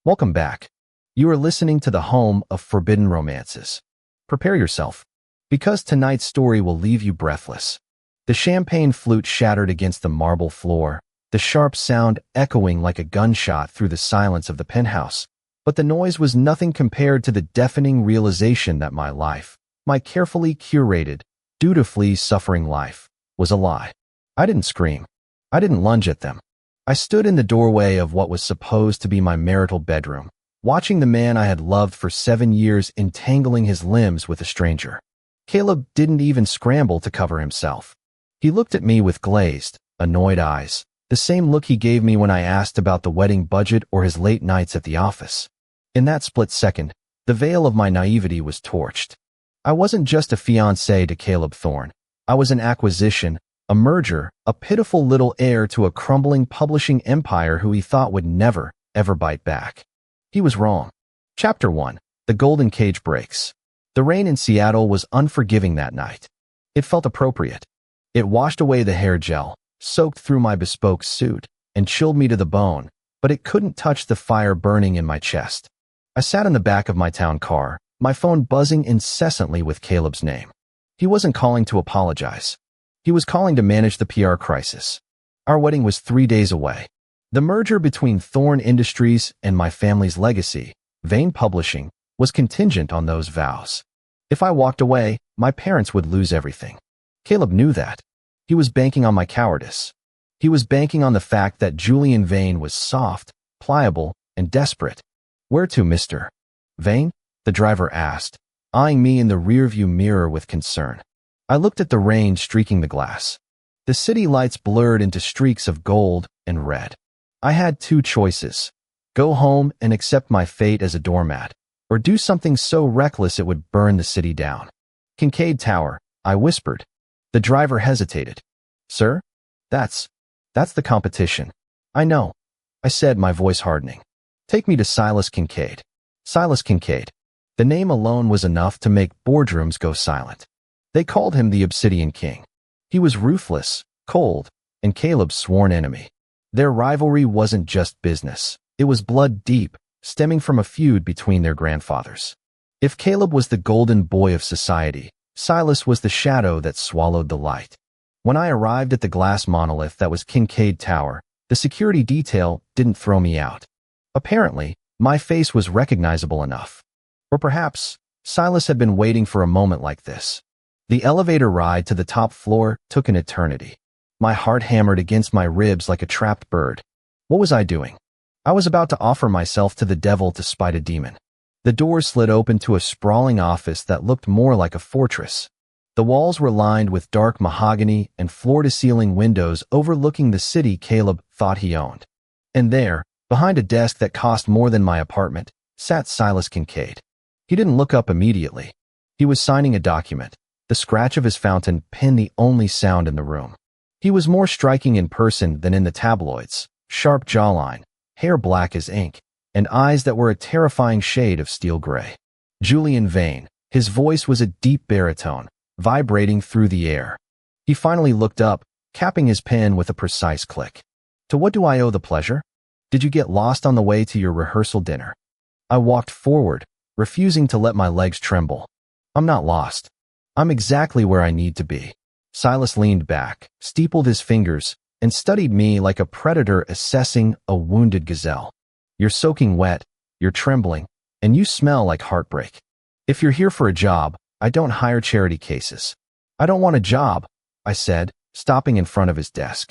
Welcome back. You are listening to the home of forbidden romances. Prepare yourself, because tonight's story will leave you breathless. The champagne flute shattered against the marble floor, the sharp sound echoing like a gunshot through the silence of the penthouse. But the noise was nothing compared to the deafening realization that my life, my carefully curated, dutifully suffering life, was a lie. I didn't scream. I didn't lunge at them. I stood in the doorway of what was supposed to be my marital bedroom, watching the man I had loved for 7 years entangling his limbs with a stranger. Caleb didn't even scramble to cover himself. He looked at me with glazed, annoyed eyes, the same look he gave me when I asked about the wedding budget or his late nights at the office. In that split second, the veil of my naivety was torched. I wasn't just a fiancé to Caleb Thorne. I was an acquisition, a merger, a pitiful little heir to a crumbling publishing empire who he thought would never, ever bite back. He was wrong. Chapter 1. The Golden Cage Breaks. The rain in Seattle was unforgiving that night. It felt appropriate. It washed away the hair gel, soaked through my bespoke suit, and chilled me to the bone, but it couldn't touch the fire burning in my chest. I sat in the back of my town car, my phone buzzing incessantly with Caleb's name. He wasn't calling to apologize. He was calling to manage the PR crisis. Our wedding was 3 days away. The merger between Thorne Industries and my family's legacy, Vane Publishing, was contingent on those vows. If I walked away, my parents would lose everything. Caleb knew that. He was banking on my cowardice. He was banking on the fact that Julian Vane was soft, pliable, and desperate. "Where to, Mr. Vane?" the driver asked, eyeing me in the rearview mirror with concern. I looked at the rain streaking the glass. The city lights blurred into streaks of gold and red. I had 2 choices: go home and accept my fate as a doormat, or do something so reckless it would burn the city down. "Kincaid Tower," I whispered. The driver hesitated. "Sir? That's the competition." "I know," I said, my voice hardening. "Take me to Silas Kincaid." Silas Kincaid. The name alone was enough to make boardrooms go silent. They called him the Obsidian King. He was ruthless, cold, and Caleb's sworn enemy. Their rivalry wasn't just business. It was blood deep, stemming from a feud between their grandfathers. If Caleb was the golden boy of society, Silas was the shadow that swallowed the light. When I arrived at the glass monolith that was Kincaid Tower, the security detail didn't throw me out. Apparently, my face was recognizable enough. Or perhaps, Silas had been waiting for a moment like this. The elevator ride to the top floor took an eternity. My heart hammered against my ribs like a trapped bird. What was I doing? I was about to offer myself to the devil to spite a demon. The doors slid open to a sprawling office that looked more like a fortress. The walls were lined with dark mahogany and floor-to-ceiling windows overlooking the city Caleb thought he owned. And there, behind a desk that cost more than my apartment, sat Silas Kincaid. He didn't look up immediately. He was signing a document. The scratch of his fountain pen the only sound in the room. He was more striking in person than in the tabloids. Sharp jawline, hair black as ink, and eyes that were a terrifying shade of steel gray. Julian Vane. His voice was a deep baritone, vibrating through the air. He finally looked up, capping his pen with a precise click. "To what do I owe the pleasure? Did you get lost on the way to your rehearsal dinner?" I walked forward, refusing to let my legs tremble. "I'm not lost. I'm exactly where I need to be." Silas leaned back, steepled his fingers, and studied me like a predator assessing a wounded gazelle. "You're soaking wet, you're trembling, and you smell like heartbreak. If you're here for a job, I don't hire charity cases." "I don't want a job," I said, stopping in front of his desk.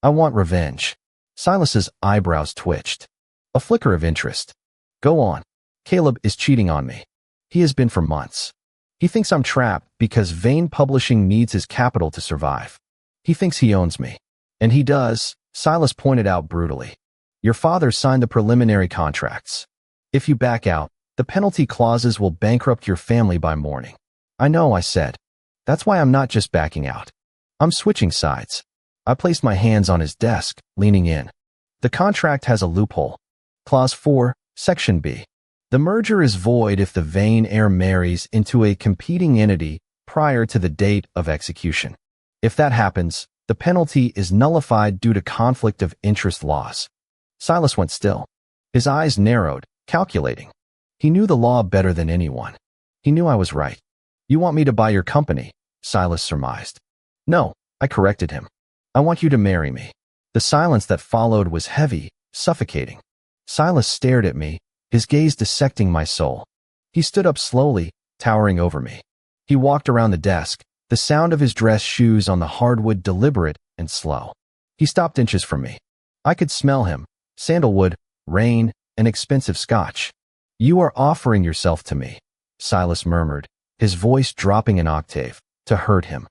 "I want revenge." Silas's eyebrows twitched. A flicker of interest. "Go on. Caleb is cheating on me. He has been for months. He thinks I'm trapped because Vane Publishing needs his capital to survive. He thinks he owns me. And he does," Silas pointed out brutally. "Your father signed the preliminary contracts. If you back out, the penalty clauses will bankrupt your family by morning." "I know," I said. "That's why I'm not just backing out. I'm switching sides." I placed my hands on his desk, leaning in. "The contract has a loophole. Clause 4, Section B. The merger is void if the Vane heir marries into a competing entity prior to the date of execution. If that happens, the penalty is nullified due to conflict of interest laws." Silas went still. His eyes narrowed, calculating. He knew the law better than anyone. He knew I was right. You want me to buy your company, Silas surmised. No, I corrected him. I want you to marry me. The silence that followed was heavy, suffocating. Silas stared at me, his gaze dissecting my soul. He stood up slowly, towering over me. He walked around the desk, the sound of his dress shoes on the hardwood deliberate and slow. He stopped inches from me. I could smell him, sandalwood, rain, and expensive scotch. You are offering yourself to me, Silas murmured, his voice dropping an octave, to hurt him.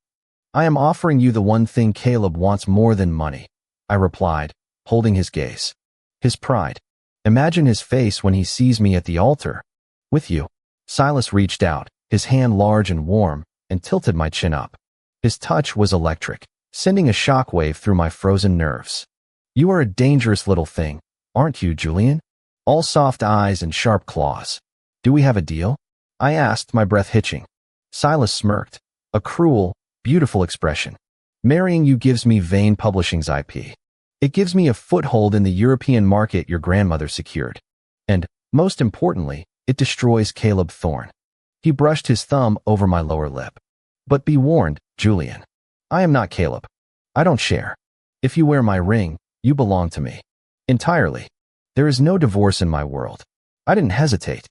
I am offering you the one thing Caleb wants more than money, I replied, holding his gaze. His pride. Imagine his face when he sees me at the altar. With you. Silas reached out, his hand large and warm, and tilted my chin up. His touch was electric, sending a shockwave through my frozen nerves. You are a dangerous little thing, aren't you, Julian? All soft eyes and sharp claws. Do we have a deal? I asked, my breath hitching. Silas smirked, a cruel, beautiful expression. Marrying you gives me Vane Publishing's IP. It gives me a foothold in the European market your grandmother secured. And, most importantly, it destroys Caleb Thorne. He brushed his thumb over my lower lip. But be warned, Julian. I am not Caleb. I don't share. If you wear my ring, you belong to me. Entirely. There is no divorce in my world. I didn't hesitate.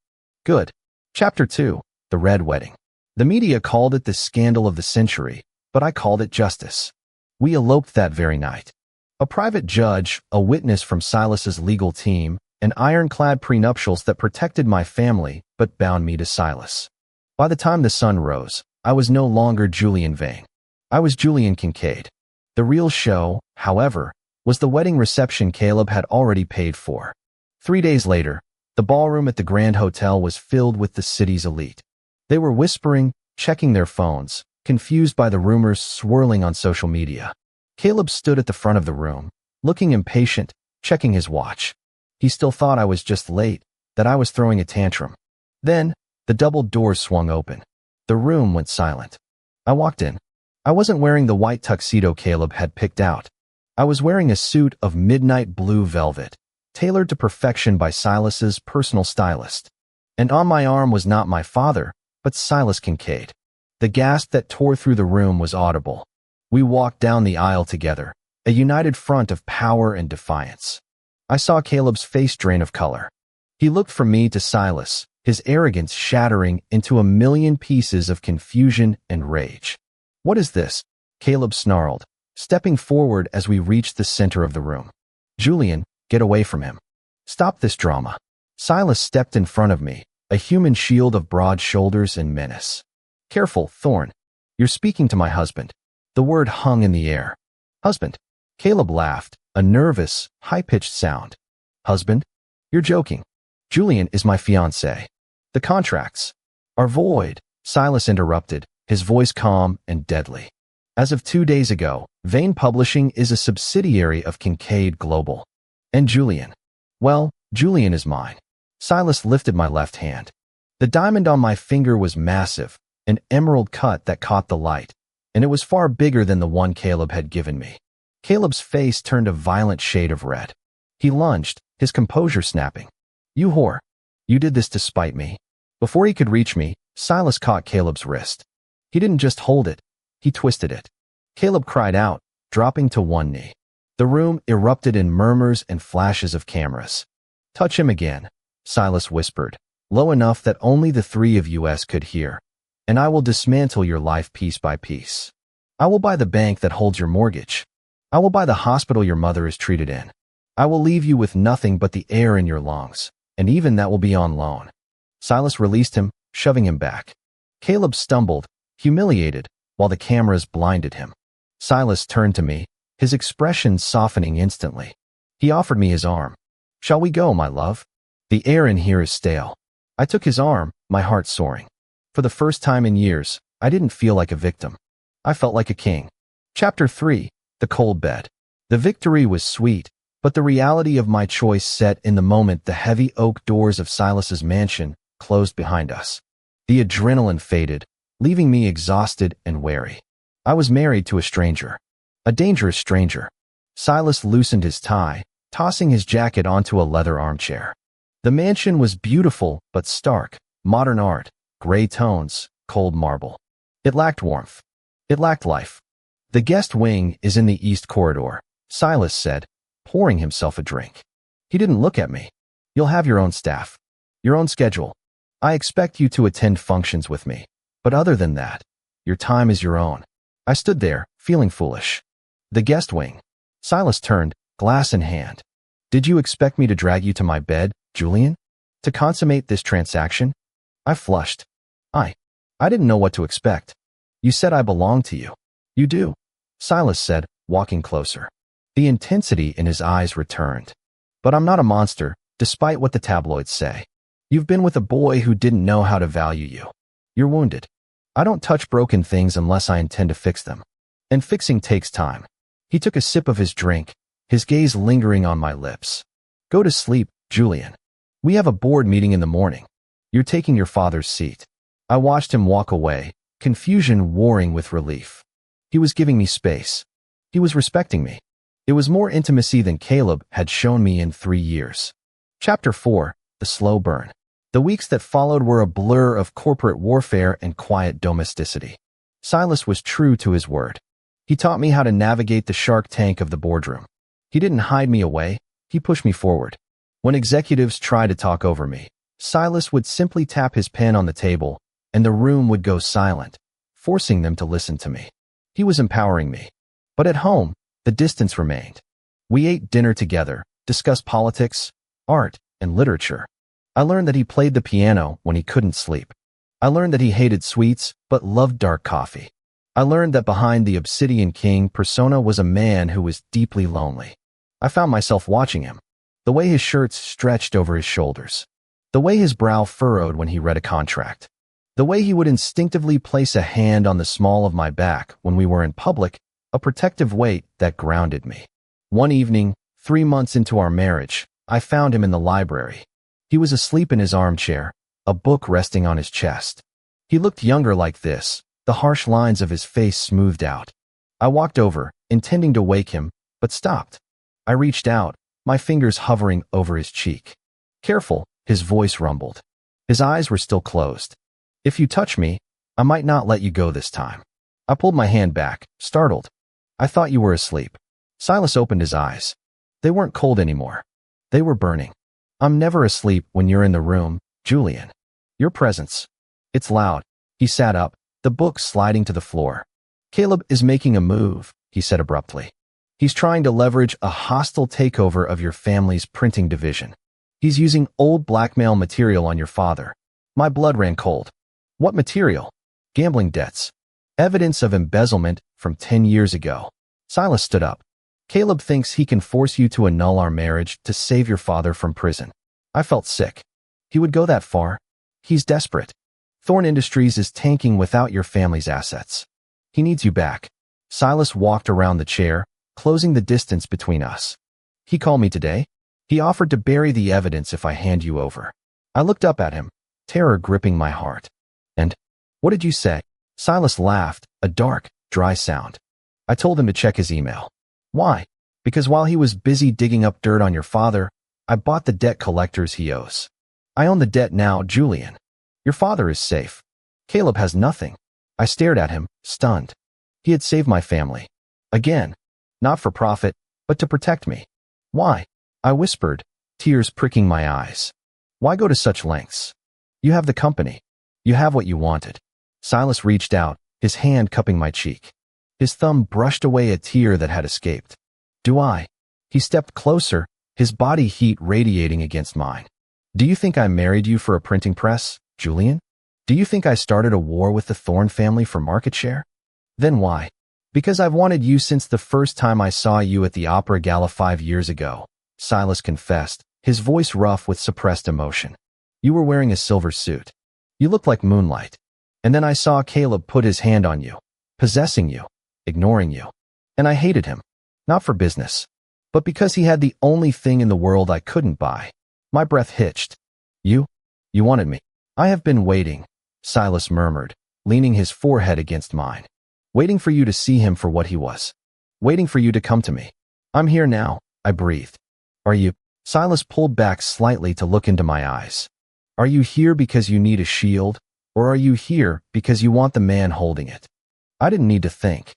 Good. Chapter 2, The Red Wedding. The media called it the scandal of the century, but I called it justice. We eloped that very night. A private judge, a witness from Silas's legal team, and ironclad prenuptials that protected my family but bound me to Silas. By the time the sun rose, I was no longer Julian Vane. I was Julian Kincaid. The real show, however, was the wedding reception Caleb had already paid for. 3 days later, the ballroom at the Grand Hotel was filled with the city's elite. They were whispering, checking their phones, confused by the rumors swirling on social media. Caleb stood at the front of the room, looking impatient, checking his watch. He still thought I was just late, that I was throwing a tantrum. Then, the double doors swung open. The room went silent. I walked in. I wasn't wearing the white tuxedo Caleb had picked out. I was wearing a suit of midnight blue velvet, tailored to perfection by Silas's personal stylist. And on my arm was not my father, but Silas Kincaid. The gasp that tore through the room was audible. We walked down the aisle together, a united front of power and defiance. I saw Caleb's face drain of color. He looked from me to Silas, his arrogance shattering into a million pieces of confusion and rage. What is this? Caleb snarled, stepping forward as we reached the center of the room. Julian, get away from him. Stop this drama. Silas stepped in front of me, a human shield of broad shoulders and menace. Careful, Thorne. You're speaking to my husband. The word hung in the air. Husband. Caleb laughed, a nervous, high-pitched sound. Husband? You're joking. Julian is my fiancé. The contracts are void, Silas interrupted, his voice calm and deadly. As of 2 days ago, Vane Publishing is a subsidiary of Kincaid Global. And Julian? Well, Julian is mine. Silas lifted my left hand. The diamond on my finger was massive, an emerald cut that caught the light, and it was far bigger than the one Caleb had given me. Caleb's face turned a violent shade of red. He lunged, his composure snapping. You whore. You did this to spite me. Before he could reach me, Silas caught Caleb's wrist. He didn't just hold it, he twisted it. Caleb cried out, dropping to one knee. The room erupted in murmurs and flashes of cameras. Touch him again, Silas whispered, low enough that only the three of us could hear. And I will dismantle your life piece by piece. I will buy the bank that holds your mortgage. I will buy the hospital your mother is treated in. I will leave you with nothing but the air in your lungs, and even that will be on loan. Silas released him, shoving him back. Caleb stumbled, humiliated, while the cameras blinded him. Silas turned to me, his expression softening instantly. He offered me his arm. Shall we go, my love? The air in here is stale. I took his arm, my heart soaring. For the first time in years, I didn't feel like a victim. I felt like a king. Chapter 3, The Cold Bed. The victory was sweet, but the reality of my choice set in the moment the heavy oak doors of Silas's mansion closed behind us. The adrenaline faded, leaving me exhausted and wary. I was married to a stranger. A dangerous stranger. Silas loosened his tie, tossing his jacket onto a leather armchair. The mansion was beautiful but stark, modern art, gray tones, cold marble. It lacked warmth. It lacked life. The guest wing is in the east corridor, Silas said, pouring himself a drink. He didn't look at me. You'll have your own staff. Your own schedule. I expect you to attend functions with me. But other than that, your time is your own. I stood there, feeling foolish. The guest wing. Silas turned, glass in hand. Did you expect me to drag you to my bed, Julian? To consummate this transaction? I flushed. I didn't know what to expect. You said I belonged to you. You do, Silas said, walking closer. The intensity in his eyes returned. But I'm not a monster, despite what the tabloids say. You've been with a boy who didn't know how to value you. You're wounded. I don't touch broken things unless I intend to fix them. And fixing takes time. He took a sip of his drink, his gaze lingering on my lips. Go to sleep, Julian. We have a board meeting in the morning. You're taking your father's seat. I watched him walk away, confusion warring with relief. He was giving me space. He was respecting me. It was more intimacy than Caleb had shown me in 3 years. Chapter 4, The Slow Burn. The weeks that followed were a blur of corporate warfare and quiet domesticity. Silas was true to his word. He taught me how to navigate the shark tank of the boardroom. He didn't hide me away, he pushed me forward. When executives tried to talk over me, Silas would simply tap his pen on the table, and the room would go silent, forcing them to listen to me. He was empowering me. But at home, the distance remained. We ate dinner together, discussed politics, art, and literature. I learned that he played the piano when he couldn't sleep. I learned that he hated sweets, but loved dark coffee. I learned that behind the Obsidian King persona was a man who was deeply lonely. I found myself watching him. The way his shirts stretched over his shoulders. The way his brow furrowed when he read a contract. The way he would instinctively place a hand on the small of my back when we were in public, a protective weight that grounded me. One evening, 3 months into our marriage, I found him in the library. He was asleep in his armchair, a book resting on his chest. He looked younger like this, the harsh lines of his face smoothed out. I walked over, intending to wake him, but stopped. I reached out, my fingers hovering over his cheek. Careful, his voice rumbled. His eyes were still closed. If you touch me, I might not let you go this time. I pulled my hand back, startled. I thought you were asleep. Silas opened his eyes. They weren't cold anymore. They were burning. I'm never asleep when you're in the room, Julian. Your presence. It's loud. He sat up, the book sliding to the floor. Caleb is making a move, he said abruptly. He's trying to leverage a hostile takeover of your family's printing division. He's using old blackmail material on your father. My blood ran cold. What material? Gambling debts. Evidence of embezzlement from 10 years ago. Silas stood up. Caleb thinks he can force you to annul our marriage to save your father from prison. I felt sick. He would go that far. He's desperate. Thorn Industries is tanking without your family's assets. He needs you back. Silas walked around the chair, closing the distance between us. He called me today. He offered to bury the evidence if I hand you over. I looked up at him, terror gripping my heart. And, what did you say? Silas laughed, a dark, dry sound. I told him to check his email. Why? Because while he was busy digging up dirt on your father, I bought the debt collectors he owes. I own the debt now, Julian. Your father is safe. Caleb has nothing. I stared at him, stunned. He had saved my family. Again. Not for profit, but to protect me. Why? I whispered, tears pricking my eyes. Why go to such lengths? You have the company. You have what you wanted. Silas reached out, his hand cupping my cheek. His thumb brushed away a tear that had escaped. Do I? He stepped closer, his body heat radiating against mine. Do you think I married you for a printing press, Julian? Do you think I started a war with the Thorn family for market share? Then why? Because I've wanted you since the first time I saw you at the opera gala 5 years ago, Silas confessed, his voice rough with suppressed emotion. You were wearing a silver suit. You looked like moonlight. And then I saw Caleb put his hand on you, possessing you, ignoring you. And I hated him. Not for business, but because he had the only thing in the world I couldn't buy. My breath hitched. You wanted me. I have been waiting, Silas murmured, leaning his forehead against mine. Waiting for you to see him for what he was. Waiting for you to come to me. I'm here now, I breathed. Are you? Silas pulled back slightly to look into my eyes. Are you here because you need a shield, or are you here because you want the man holding it? I didn't need to think.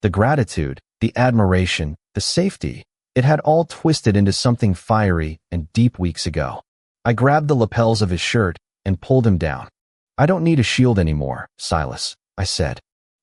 The gratitude, the admiration, the safety, it had all twisted into something fiery and deep weeks ago. I grabbed the lapels of his shirt and pulled him down. I don't need a shield anymore, Silas, I said.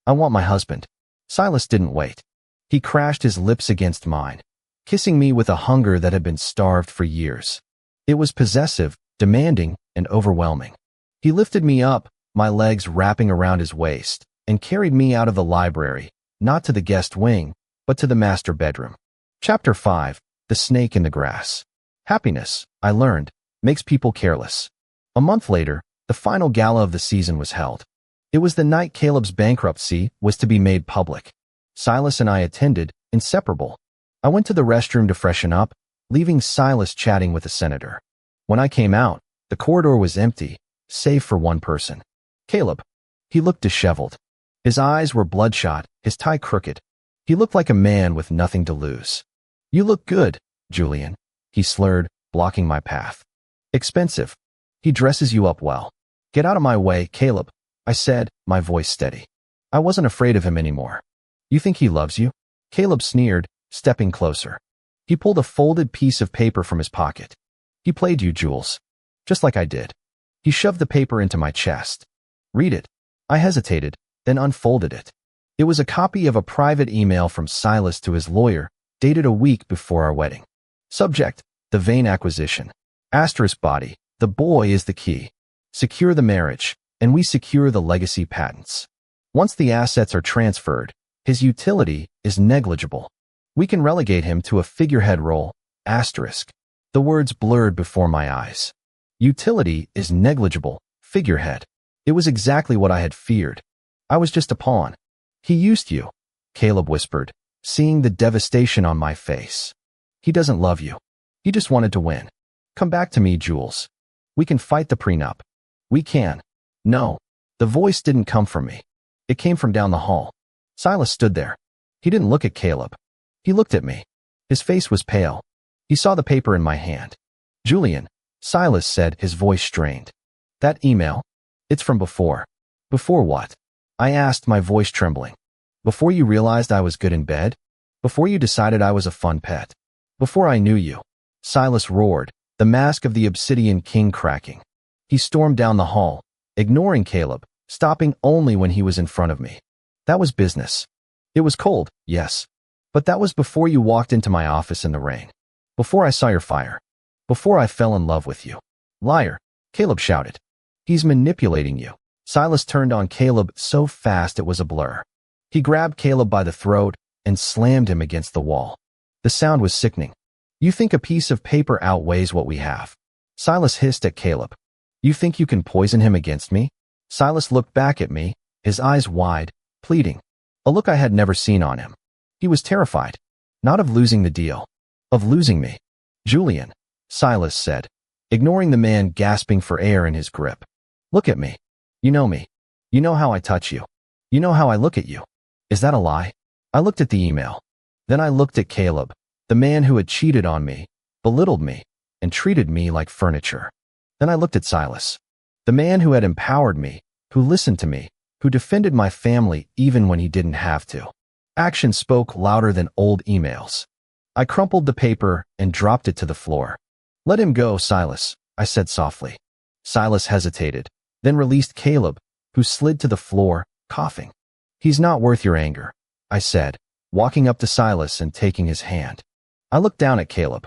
I want my husband. Silas didn't wait. He crashed his lips against mine, kissing me with a hunger that had been starved for years. It was possessive, demanding, and overwhelming. He lifted me up, my legs wrapping around his waist, and carried me out of the library, not to the guest wing, but to the master bedroom. Chapter 5, The Snake in the Grass. Happiness, I learned, makes people careless. A month later, the final gala of the season was held. It was the night Caleb's bankruptcy was to be made public. Silas and I attended, inseparable. I went to the restroom to freshen up, leaving Silas chatting with the senator. When I came out, the corridor was empty, save for one person. Caleb. He looked disheveled. His eyes were bloodshot, his tie crooked. He looked like a man with nothing to lose. You look good, Julian, he slurred, blocking my path. Expensive. He dresses you up well. Get out of my way, Caleb, I said, my voice steady. I wasn't afraid of him anymore. You think he loves you? Caleb sneered, stepping closer. He pulled a folded piece of paper from his pocket. He played you, Jules. Just like I did. He shoved the paper into my chest. Read it. I hesitated, then unfolded it. It was a copy of a private email from Silas to his lawyer, dated a week before our wedding. Subject, the vain acquisition. Asterisk body, the boy is the key. Secure the marriage, and we secure the legacy patents. Once the assets are transferred, his utility is negligible. We can relegate him to a figurehead role, asterisk. The words blurred before my eyes. Utility is negligible, figurehead. It was exactly what I had feared. I was just a pawn. He used you, Caleb whispered, seeing the devastation on my face. He doesn't love you. He just wanted to win. Come back to me, Jules. We can fight the prenup. We can. No. The voice didn't come from me. It came from down the hall. Silas stood there. He didn't look at Caleb. He looked at me. His face was pale. He saw the paper in my hand. Julian, Silas said, his voice strained. That email? It's from before. Before what? I asked, my voice trembling. Before you realized I was good in bed? Before you decided I was a fun pet? Before I knew you? Silas roared, the mask of the obsidian king cracking. He stormed down the hall, ignoring Caleb, stopping only when he was in front of me. That was business. It was cold, yes. But that was before you walked into my office in the rain. Before I saw your fire. Before I fell in love with you. Liar, Caleb shouted. He's manipulating you. Silas turned on Caleb so fast it was a blur. He grabbed Caleb by the throat and slammed him against the wall. The sound was sickening. You think a piece of paper outweighs what we have? Silas hissed at Caleb. You think you can poison him against me? Silas looked back at me, his eyes wide, pleading. A look I had never seen on him. He was terrified. Not of losing the deal. Of losing me. Julian, Silas said, ignoring the man gasping for air in his grip. Look at me. You know me. You know how I touch you. You know how I look at you. Is that a lie? I looked at the email. Then I looked at Caleb, the man who had cheated on me, belittled me, and treated me like furniture. Then I looked at Silas, the man who had empowered me, who listened to me, who defended my family even when he didn't have to. Action spoke louder than old emails. I crumpled the paper and dropped it to the floor. Let him go, Silas, I said softly. Silas hesitated, then released Caleb, who slid to the floor, coughing. He's not worth your anger, I said, walking up to Silas and taking his hand. I looked down at Caleb.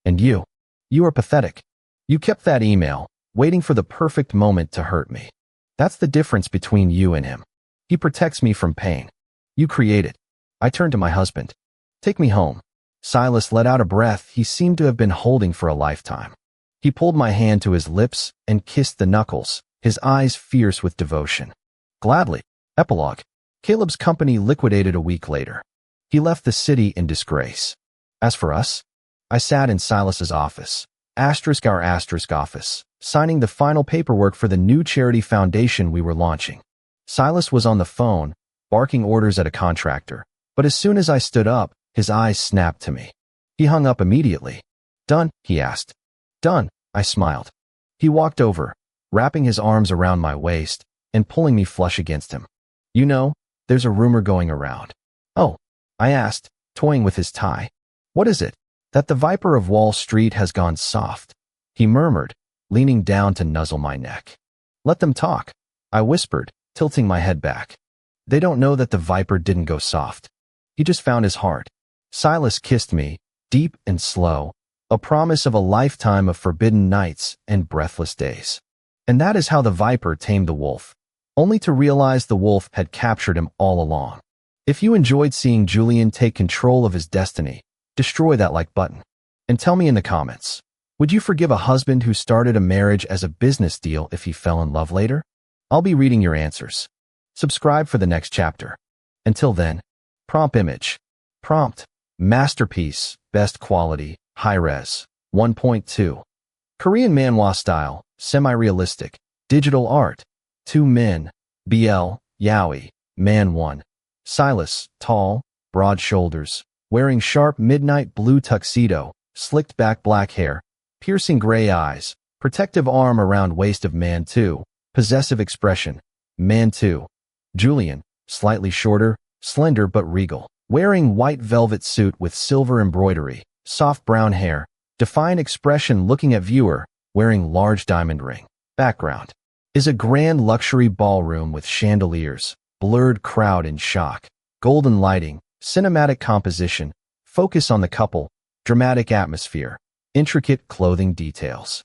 And you are pathetic. You kept that email, waiting for the perfect moment to hurt me. That's the difference between you and him. He protects me from pain. You create it. I turned to my husband. Take me home. Silas let out a breath he seemed to have been holding for a lifetime. He pulled my hand to his lips and kissed the knuckles, his eyes fierce with devotion. Gladly. Epilogue. Caleb's company liquidated a week later. He left the city in disgrace. As for us, I sat in Silas's office, our office, signing the final paperwork for the new charity foundation we were launching. Silas was on the phone, barking orders at a contractor, but as soon as I stood up, his eyes snapped to me. He hung up immediately. Done? He asked. Done, I smiled. He walked over, wrapping his arms around my waist and pulling me flush against him. You know, there's a rumor going around. Oh, I asked, toying with his tie. What is it? That the Viper of Wall Street has gone soft, he murmured, leaning down to nuzzle my neck. Let them talk, I whispered, tilting my head back. They don't know that the Viper didn't go soft. He just found his heart. Silas kissed me, deep and slow, a promise of a lifetime of forbidden nights and breathless days. And that is how the Viper tamed the wolf, only to realize the wolf had captured him all along. If you enjoyed seeing Julian take control of his destiny, destroy that like button. And tell me in the comments, would you forgive a husband who started a marriage as a business deal if he fell in love later? I'll be reading your answers. Subscribe for the next chapter. Until then, prompt image. Prompt, masterpiece, best quality, high-res, 1.2. Korean manhwa style, semi-realistic, digital art. 2 men, BL, Yaoi, man 1. Silas, tall, broad shoulders, wearing sharp midnight blue tuxedo, slicked back black hair, piercing gray eyes, protective arm around waist of man 2, possessive expression, man 2. Julian, slightly shorter, slender but regal, wearing white velvet suit with silver embroidery, soft brown hair, defiant expression looking at viewer, wearing large diamond ring. Background is a grand luxury ballroom with chandeliers, blurred crowd in shock, golden lighting, cinematic composition, focus on the couple, dramatic atmosphere, intricate clothing details.